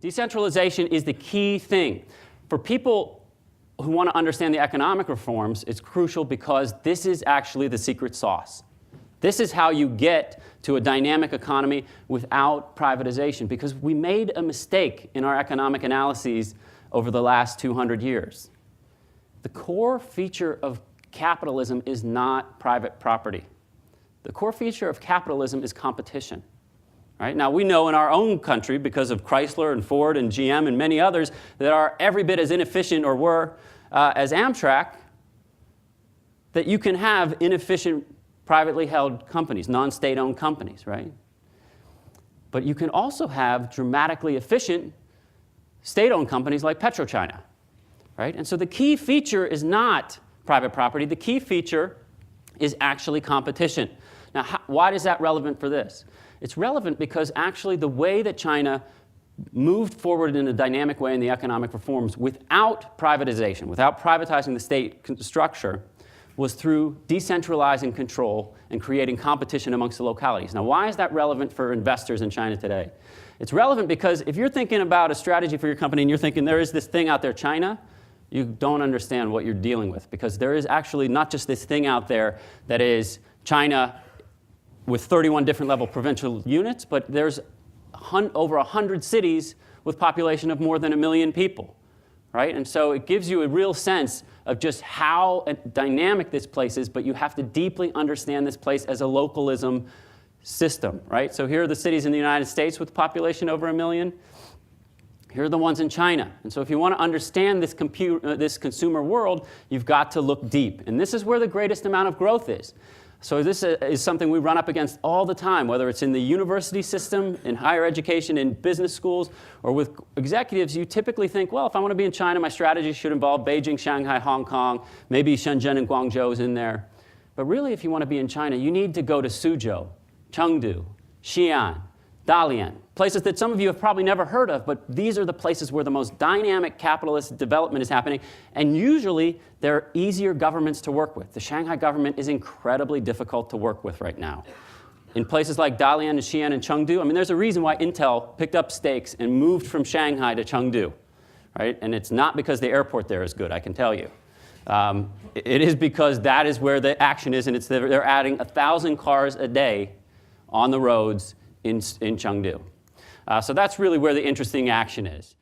Decentralization is the key thing. For people who want to understand the economic reforms, it's crucial because this is actually the secret sauce. This is how you get to a dynamic economy without privatization, because we made a mistake in our economic analyses over the last 200 years. The core feature of capitalism is not private property. The core feature of capitalism is competition. Right? Now, we know in our own country, because of Chrysler and Ford and GM and many others, that are every bit as inefficient or were as Amtrak, that you can have inefficient privately held companies, non-state-owned companies, right? But you can also have dramatically efficient state-owned companies like PetroChina, right? And so the key feature is not private property. The key feature is actually competition. Now, why is that relevant for this? It's relevant because actually the way that China moved forward in a dynamic way in the economic reforms without privatization, without privatizing the state structure, was through decentralizing control and creating competition amongst the localities. Now, why is that relevant for investors in China today? It's relevant because if you're thinking about a strategy for your company and you're thinking there is this thing out there, China, you don't understand what you're dealing with, because there is actually not just this thing out there that is China with 31 different level provincial units, but there's over 100 cities with population of more than 1 million people, right? And so it gives you a real sense of just how dynamic this place is, but you have to deeply understand this place as a localism system, right? So here are the cities in the United States with population over 1 million. Here are the ones in China. And so if you want to understand this consumer world, you've got to look deep. And this is where the greatest amount of growth is. So this is something we run up against all the time, whether it's in the university system, in higher education, in business schools, or with executives. You typically think, well, if I want to be in China, my strategy should involve Beijing, Shanghai, Hong Kong, maybe Shenzhen and Guangzhou is in there. But really, if you want to be in China, you need to go to Suzhou, Chengdu, Xi'an, Dalian, places that some of you have probably never heard of, but these are the places where the most dynamic capitalist development is happening, and usually they're easier governments to work with. The Shanghai government is incredibly difficult to work with right now. In places like Dalian and Xi'an and Chengdu, I mean, there's a reason why Intel picked up stakes and moved from Shanghai to Chengdu, right? And it's not because the airport there is good, I can tell you. It is because that is where the action is, and they're adding 1,000 cars a day on the roads in Chengdu. So that's really where the interesting action is.